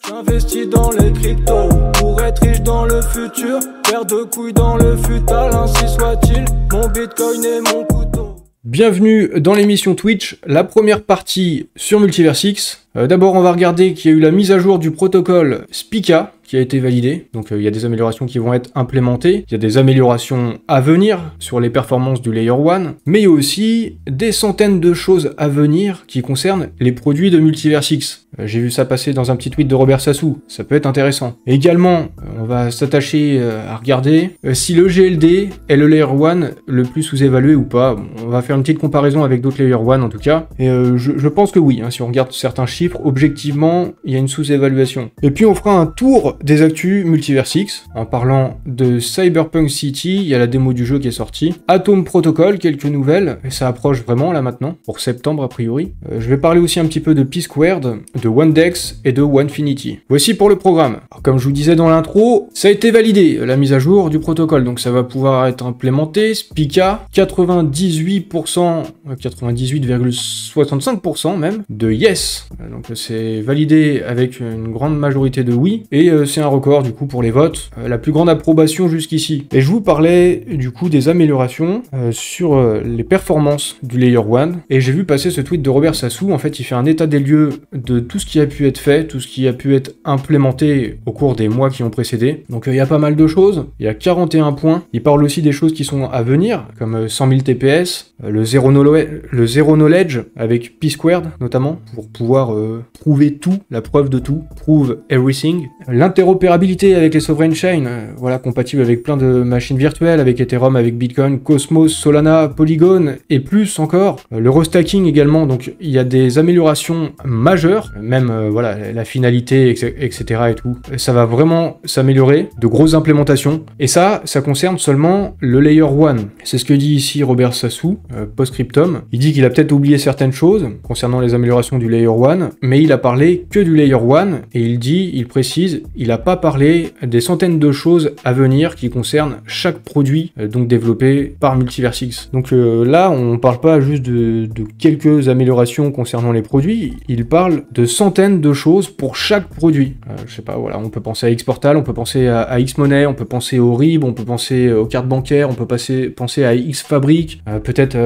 J'investis dans les cryptos pour être riche dans le futur. Paire de couilles dans le futal, ainsi soit-il. Mon bitcoin et mon couteau. Bienvenue dans l'émission Twitch, la première partie sur Multiversix. D'abord, on va regarder qu'il y a eu la mise à jour du protocole Spica qui a été validé. Donc il y a des améliorations qui vont être implémentées. Il y a des améliorations à venir sur les performances du Layer 1. Mais il y a aussi des centaines de choses à venir qui concernent les produits de Multiversix. J'ai vu ça passer dans un petit tweet de Robert Sassou. Ça peut être intéressant. Également, on va s'attacher à regarder si le GLD est le Layer 1 le plus sous-évalué ou pas. On va faire une petite comparaison avec d'autres Layer 1 en tout cas. Et je pense que oui, hein, si on regarde certains chiffres, objectivement, il y a une sous-évaluation. Et puis on fera un tour des actus Multiversix, en parlant de Cyberpunk City, il y a la démo du jeu qui est sortie, Atom Protocol, quelques nouvelles, et ça approche vraiment là maintenant, pour septembre a priori. Je vais parler aussi un petit peu de P-Squared, de Wandex et de Onefinity. Voici pour le programme. Alors, comme je vous disais dans l'intro, ça a été validé, la mise à jour du protocole, donc ça va pouvoir être implémenté. Spica, 98%, 98,65% même, de yes. Donc c'est validé avec une grande majorité de oui, et c'est un record du coup pour les votes, la plus grande approbation jusqu'ici. Et je vous parlais du coup des améliorations sur les performances du Layer 1, et j'ai vu passer ce tweet de Robert Sassou. En fait il fait un état des lieux de tout ce qui a pu être fait, tout ce qui a pu être implémenté au cours des mois qui ont précédé. Donc il y a pas mal de choses, il y a 41 points, il parle aussi des choses qui sont à venir, comme 100 000 TPS, le zero knowledge avec P-Squared notamment, pour pouvoir prouver tout, la preuve de tout, prove everything. L'interopérabilité avec les sovereign chains, voilà, compatible avec plein de machines virtuelles, avec Ethereum, avec Bitcoin, Cosmos, Solana, Polygon, et plus encore. Le restacking également, donc il y a des améliorations majeures, même voilà, la finalité, etc. et tout. Ça va vraiment s'améliorer, de grosses implémentations, et ça concerne seulement le Layer 1. C'est ce que dit ici Robert Sassou, post-scriptum. Il dit qu'il a peut-être oublié certaines choses concernant les améliorations du Layer 1, mais il a parlé que du Layer 1, et il précise, il n'a pas parlé des centaines de choses à venir qui concernent chaque produit donc développé par Multiversix. Donc là, on parle pas juste de quelques améliorations concernant les produits, il parle de centaines de choses pour chaque produit. Je sais pas, voilà, on peut penser à Xportal, on peut penser à Xmoney, on peut penser au RIB, on peut penser aux cartes bancaires, on peut penser à Xfabric, peut-être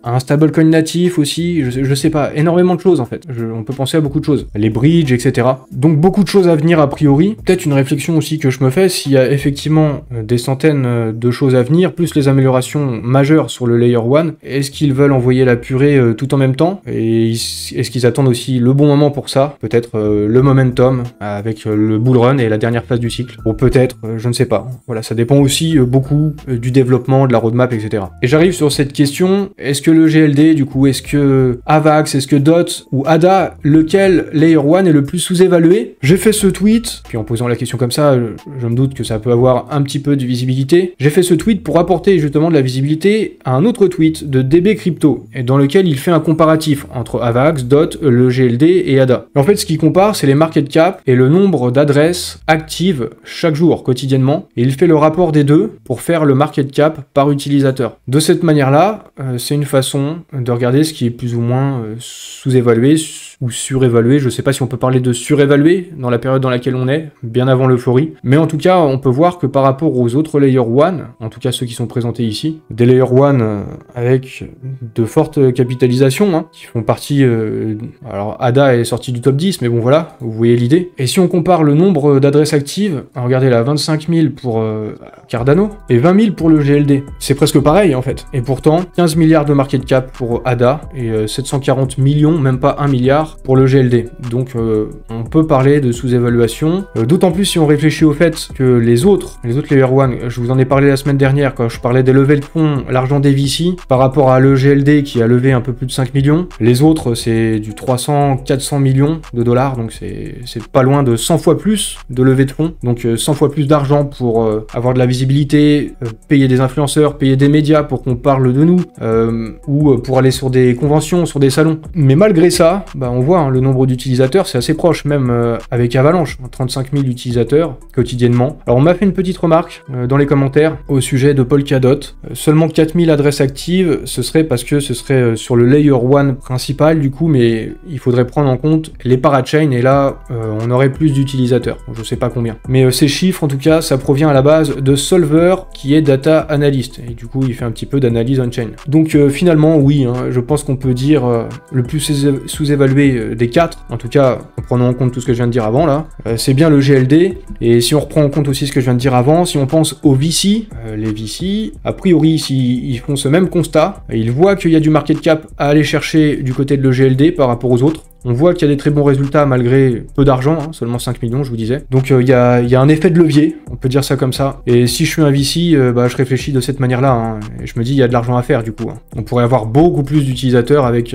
à un stablecoin natif aussi, je sais pas, énormément de choses en fait. On peut penser à beaucoup de choses, les bridges, etc. Donc beaucoup de choses à venir a priori. Peut-être une réflexion aussi que je me fais, s'il y a effectivement des centaines de choses à venir, plus les améliorations majeures sur le Layer 1, est-ce qu'ils veulent envoyer la purée tout en même temps? Et est-ce qu'ils attendent aussi le bon moment pour ça? Peut-être le momentum, avec le bull run et la dernière phase du cycle. Ou peut-être, je ne sais pas. Voilà, ça dépend aussi beaucoup du développement, de la roadmap, etc. Et j'arrive sur cette question, est-ce que le GLD, du coup, est-ce que AVAX, est-ce que DOT ou ADA, lequel Layer 1 est le plus sous-évalué? J'ai fait ce tweet, puis en posant la question comme ça, je me doute que ça peut avoir un petit peu de visibilité. J'ai fait ce tweet pour apporter justement de la visibilité à un autre tweet de DB Crypto, et dans lequel il fait un comparatif entre AVAX, DOT, le GLD et ADA. Et en fait, ce qu'il compare, c'est les market cap et le nombre d'adresses actives chaque jour, quotidiennement, et il fait le rapport des deux pour faire le market cap par utilisateur. De cette manière-là, c'est une façon de regarder ce qui est plus ou moins sous-évalué ou surévalué. Je sais pas si on peut parler de surévalué dans la période dans laquelle on est, bien avant l'euphorie. Mais en tout cas, on peut voir que par rapport aux autres Layer 1, en tout cas ceux qui sont présentés ici, des Layer 1 avec de fortes capitalisations, hein, qui font partie... alors ADA est sorti du top 10, mais bon voilà, vous voyez l'idée. Et si on compare le nombre d'adresses actives, regardez là, 25 000 pour Cardano, et 20 000 pour le GLD. C'est presque pareil en fait. Et pourtant, 15 milliards de market cap pour ADA, et 740 millions, même pas 1 milliard, pour le GLD. Donc on peut parler de sous-évaluation, d'autant plus si on réfléchit au fait que les autres Layer 1, je vous en ai parlé la semaine dernière quand je parlais des levées de fonds, l'argent des VC, par rapport à le GLD qui a levé un peu plus de 5 millions, les autres c'est du 300-400 millions de dollars, donc c'est pas loin de 100 fois plus de levée de fonds, donc 100 fois plus d'argent pour avoir de la visibilité, payer des influenceurs, payer des médias pour qu'on parle de nous, ou pour aller sur des conventions, sur des salons. Mais malgré ça, bah, on voit hein, le nombre d'utilisateurs, c'est assez proche, même avec Avalanche, 35 000 utilisateurs quotidiennement. Alors on m'a fait une petite remarque dans les commentaires au sujet de Polkadot. Seulement 4000 adresses actives, ce serait parce que ce serait sur le Layer 1 principal du coup, mais il faudrait prendre en compte les parachains et là on aurait plus d'utilisateurs, je sais pas combien. Mais ces chiffres en tout cas, ça provient à la base de Solver qui est data analyst et du coup il fait un petit peu d'analyse on-chain. Donc finalement oui, hein, je pense qu'on peut dire le plus sous-évalué des 4, en tout cas en prenant en compte tout ce que je viens de dire avant là, c'est bien le GLD. Et si on reprend en compte aussi ce que je viens de dire avant, si on pense aux VC, les VC, a priori s'ils font ce même constat, ils voient qu'il y a du market cap à aller chercher du côté de le GLD par rapport aux autres. On voit qu'il y a des très bons résultats malgré peu d'argent, hein, seulement 5 millions je vous disais. Donc il y a un effet de levier, on peut dire ça comme ça. Et si je suis un VC, je réfléchis de cette manière-là, hein, et je me dis il y a de l'argent à faire du coup. Hein. On pourrait avoir beaucoup plus d'utilisateurs avec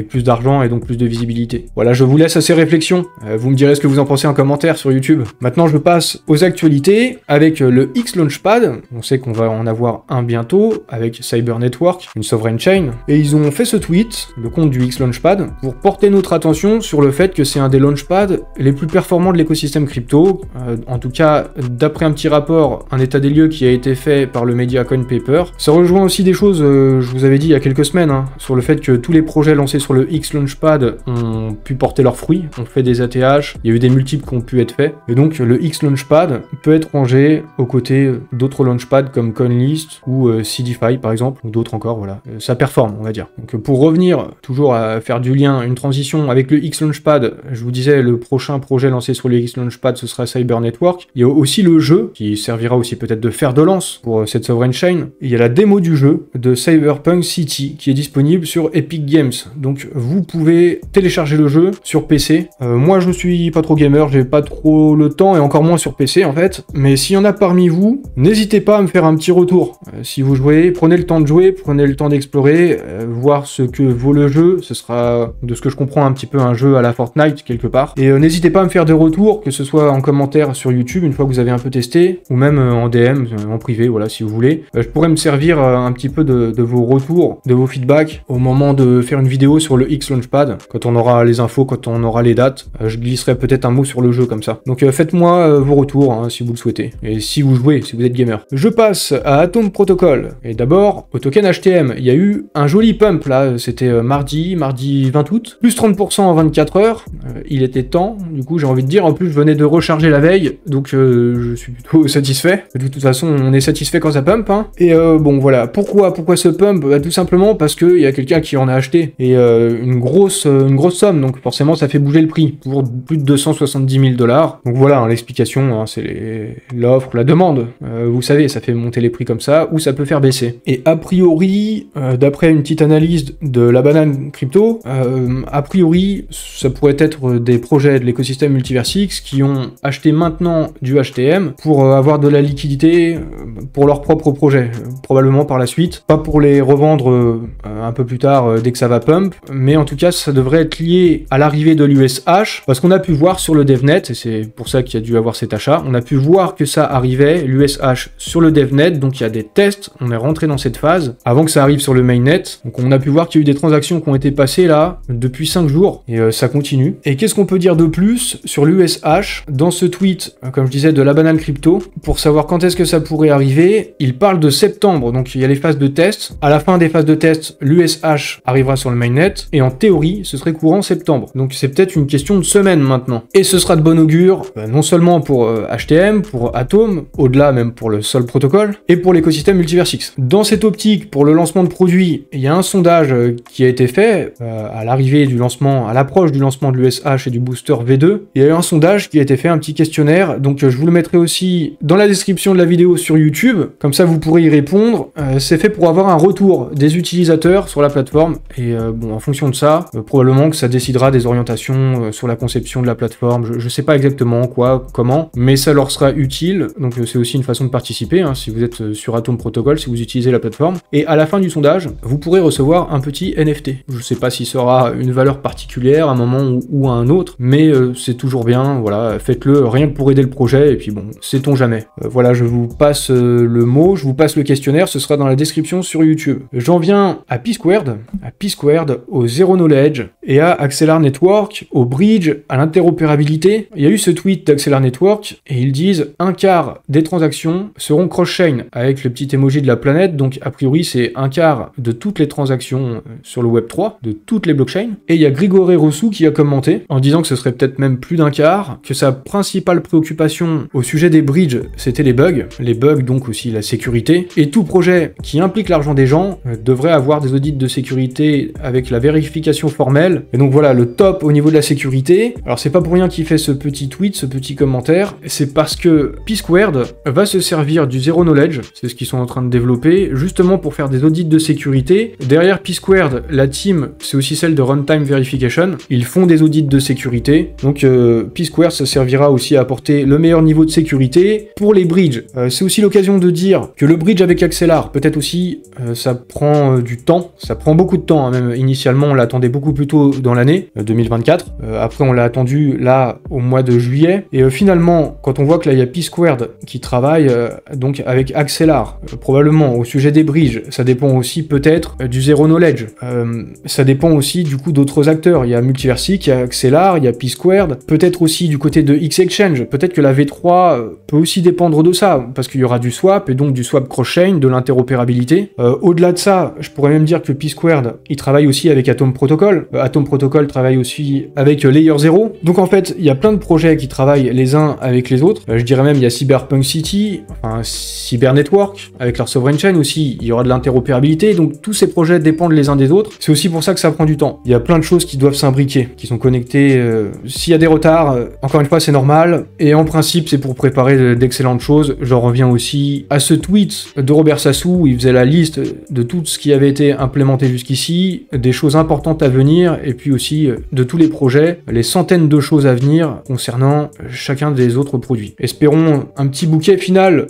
plus d'argent et donc plus de visibilité. Voilà, je vous laisse à ces réflexions. Vous me direz ce que vous en pensez en commentaire sur YouTube. Maintenant je passe aux actualités avec le X Launchpad. On sait qu'on va en avoir un bientôt avec Cyber Network, une sovereign chain. Et ils ont fait ce tweet, le compte du X Launchpad, pour porter notre attention sur le fait que c'est un des launchpads les plus performants de l'écosystème crypto. En tout cas, d'après un petit rapport, un état des lieux qui a été fait par le MediaCoin Paper. Ça rejoint aussi des choses, je vous avais dit il y a quelques semaines, hein, sur le fait que tous les projets lancés sur le X Launchpad ont pu porter leurs fruits, ont fait des ATH, il y a eu des multiples qui ont pu être faits. Et donc le X Launchpad peut être rangé aux côtés d'autres launchpads comme CoinList ou CDFI par exemple, ou d'autres encore, voilà. Ça performe, on va dire. Donc pour revenir toujours à faire du lien, une transition avec le X Launchpad, je vous disais, le prochain projet lancé sur le X Launchpad, ce sera Cyber Network. Il y a aussi le jeu, qui servira aussi peut-être de fer de lance pour cette sovereign chain. Il y a la démo du jeu de Cyberpunk City, qui est disponible sur Epic Games. Donc vous pouvez télécharger le jeu sur PC. Moi je suis pas trop gamer, j'ai pas trop le temps, et encore moins sur PC en fait. Mais s'il y en a parmi vous, n'hésitez pas à me faire un petit retour. Si vous jouez, prenez le temps de jouer, prenez le temps d'explorer, voir ce que vaut le jeu. Ce sera, de ce que je comprends, un petit peu un jeu à la Fortnite quelque part. Et n'hésitez pas à me faire des retours, que ce soit en commentaire sur YouTube une fois que vous avez un peu testé, ou même en DM, en privé, voilà, si vous voulez. Je pourrais me servir un petit peu de vos retours, de vos feedbacks au moment de faire une vidéo sur le X Launchpad. Quand on aura les infos, quand on aura les dates, je glisserai peut-être un mot sur le jeu comme ça. Donc faites-moi vos retours hein, si vous le souhaitez. Et si vous jouez, si vous êtes gamer. Je passe à Atom Protocol. Et d'abord, au token HTM. Il y a eu un joli pump là, c'était mardi 20 août. Plus 30% en 24 heures. Il était temps, du coup j'ai envie de dire. En plus je venais de recharger la veille, donc je suis plutôt satisfait. De toute façon on est satisfait quand ça pump. Hein. Et bon voilà, pourquoi ce pump? Tout simplement parce qu'il y a quelqu'un qui en a acheté. Et une grosse somme, donc forcément ça fait bouger le prix pour plus de 270 000 $. Donc voilà hein, l'explication, hein, c'est l'offre, la demande. Vous savez, ça fait monter les prix comme ça, ou ça peut faire baisser. Et a priori, d'après une petite analyse de la banane crypto, a priori ça pourrait être des projets de l'écosystème Multiversix qui ont acheté maintenant du HTM pour avoir de la liquidité pour leur propre projet, probablement par la suite, pas pour les revendre un peu plus tard dès que ça va pump, mais en tout cas ça devrait être lié à l'arrivée de l'USH, parce qu'on a pu voir sur le DevNet, et c'est pour ça qu'il y a dû avoir cet achat, on a pu voir que ça arrivait, l'USH sur le DevNet, donc il y a des tests, on est rentré dans cette phase, avant que ça arrive sur le mainnet, donc on a pu voir qu'il y a eu des transactions qui ont été passées là, depuis 5 jours, et ça continue. Et qu'est-ce qu'on peut dire de plus sur l'USH dans ce tweet, comme je disais, de la banane crypto, pour savoir quand est-ce que ça pourrait arriver? Il parle de septembre, donc il y a les phases de test, à la fin des phases de test, l'USH arrivera sur le mainnet, et en théorie, ce serait courant septembre. Donc c'est peut-être une question de semaine maintenant. Et ce sera de bon augure, non seulement pour HTM, pour Atom, au-delà même pour le Sol Protocol, et pour l'écosystème Multiversix. Dans cette optique, pour le lancement de produits, il y a un sondage qui a été fait à l'arrivée du lancement, à l'approche du lancement de l'USH et du booster V2. Il y a eu un sondage qui a été fait, un petit questionnaire, donc je vous le mettrai aussi dans la description de la vidéo sur YouTube, comme ça vous pourrez y répondre. C'est fait pour avoir un retour des utilisateurs sur la plateforme, et bon, en fonction de ça, probablement que ça décidera des orientations sur la conception de la plateforme. Je sais pas exactement quoi, comment, mais ça leur sera utile, donc c'est aussi une façon de participer, hein, si vous êtes sur Atom Protocol, si vous utilisez la plateforme. Et à la fin du sondage, vous pourrez recevoir un petit NFT. Je sais pas s'il sera une valeur particulière particulière, à un moment ou à un autre, mais c'est toujours bien, voilà, faites-le rien que pour aider le projet, et puis bon, sait-on jamais. Voilà, je vous passe le mot, je vous passe le questionnaire, ce sera dans la description sur YouTube. J'en viens à P-Squared, au Zero Knowledge, et à Axelar Network, au Bridge, à l'interopérabilité. Il y a eu ce tweet d'Axelar Network, et ils disent un quart des transactions seront cross-chain, avec le petit emoji de la planète, donc a priori c'est un quart de toutes les transactions sur le Web3, de toutes les blockchains. Et il y a Grigore Rossou qui a commenté, en disant que ce serait peut-être même plus d'un quart, que sa principale préoccupation au sujet des bridges, c'était les bugs donc aussi la sécurité, et tout projet qui implique l'argent des gens devrait avoir des audits de sécurité avec la vérification formelle. Et donc voilà, le top au niveau de la sécurité. Alors c'est pas pour rien qu'il fait ce petit tweet, ce petit commentaire, c'est parce que P-Squared va se servir du Zero Knowledge, c'est ce qu'ils sont en train de développer, justement pour faire des audits de sécurité. Derrière P-Squared, la team, c'est aussi celle de Runtime Verification, ils font des audits de sécurité, donc P-Squared ça servira aussi à apporter le meilleur niveau de sécurité pour les bridges. C'est aussi l'occasion de dire que le bridge avec Axelar, peut-être aussi, ça prend du temps, ça prend beaucoup de temps, hein, même initialement on l'attendait beaucoup plus tôt dans l'année 2024, après on l'a attendu là au mois de juillet, et finalement quand on voit que là il y a P-Squared qui travaille donc avec Axelar, probablement au sujet des bridges, ça dépend aussi peut-être du Zero Knowledge, ça dépend aussi du coup d'autres acteurs, il y a Multiversik, il y a Axelar, il y a P-Squared, peut-être aussi du côté de X-Exchange, peut-être que la V3 peut aussi dépendre de ça, parce qu'il y aura du swap, et donc du swap cross-chain, de l'interopérabilité. Au-delà de ça, je pourrais même dire que P-Squared, il travaille aussi avec Atom Protocol. Atom Protocol travaille aussi avec Layer 0. Donc en fait, il y a plein de projets qui travaillent les uns avec les autres. Je dirais même, il y a Cyberpunk City, enfin Cyber Network, avec leur Sovereign Chain aussi, il y aura de l'interopérabilité, donc tous ces projets dépendent les uns des autres. C'est aussi pour ça que ça prend du temps. Il y a plein de choses qui doivent s'imbriquer, qui sont connectées. S'il y a des retards, encore une fois, c'est normal, et en principe, c'est pour préparer d'excellentes choses. J'en reviens aussi à ce tweet de Robert Sassou, où il faisait la liste de tout ce qui avait été implémenté jusqu'ici, des choses importantes à venir, et puis aussi de tous les projets, les centaines de choses à venir concernant chacun des autres produits. Espérons un petit bouquet final,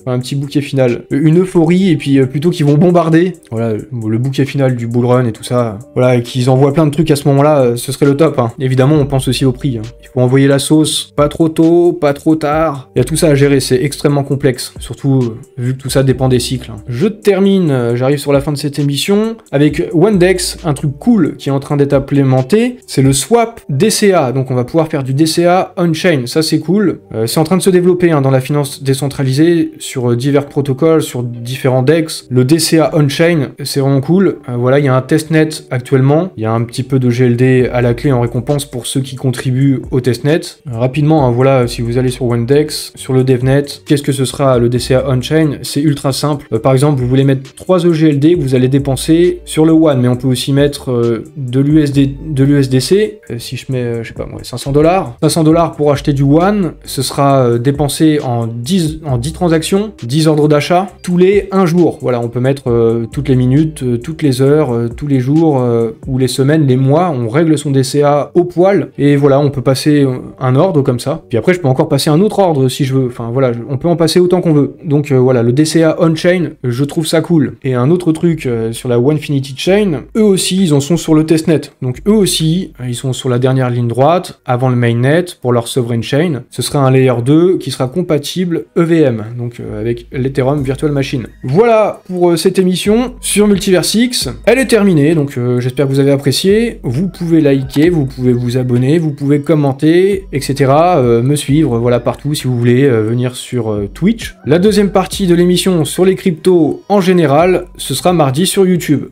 une euphorie, et puis plutôt qu'ils vont bombarder, voilà, le bouquet final du bull run et tout ça, voilà, et qu'ils envoient plein de trucs à ce moment-là, ce serait le top, hein. Évidemment, on pense aussi au prix, hein. Il faut envoyer la sauce, pas trop tôt, pas trop tard, il y a tout ça à gérer, c'est extrêmement complexe, surtout vu que tout ça dépend des cycles, hein. Je termine, j'arrive sur la fin de cette émission, avec Wandex, un truc cool qui est en train d'être implémenté, c'est le swap DCA, donc on va pouvoir faire du DCA on-chain, ça c'est cool, c'est en train de se développer, hein, dans la finance décentralisée, sur divers protocoles, sur différents DEX, le DCA on-chain, c'est vraiment cool, voilà, il y a un testnet actuellement, il y a un petit peu de GLD à la clé en récompense pour ceux qui contribuent au testnet. Rapidement, hein, voilà, si vous allez sur Wandex, sur le devnet, qu'est-ce que ce sera le DCA on-chain? C'est ultra simple, par exemple, vous voulez mettre 3 EGLD que vous allez dépenser sur le One, mais on peut aussi mettre de l'USDC, si je mets, je sais pas moi, $500 pour acheter du One, ce sera dépensé en 10 transactions, 10 ordres d'achat, tous les 1 jour, voilà, on peut mettre toutes les minutes, toutes les heures, tous les jours, ou les semaines, les mois, on règle son DCA au poil, et voilà, on peut passer un ordre comme ça, puis après je peux encore passer un autre ordre si je veux, enfin voilà, on peut en passer autant qu'on veut, donc voilà, le DCA on-chain, je trouve ça cool. Et un autre truc sur la Onefinity Chain, eux aussi, ils en sont sur le testnet, donc eux aussi, ils sont sur la dernière ligne droite, avant le mainnet, pour leur Sovereign Chain, ce sera un Layer 2 qui sera compatible EVM, donc avec l'Ethereum Virtual Machine. Voilà pour cette émission sur Multiversix, elle est terminée, donc j'espère que vous avez apprécié, vous pouvez liker, vous pouvez vous abonner, vous pouvez commenter, etc., me suivre, voilà, partout, si vous voulez venir sur Twitch. La deuxième partie de l'émission sur les cryptos en général, ce sera mardi sur YouTube.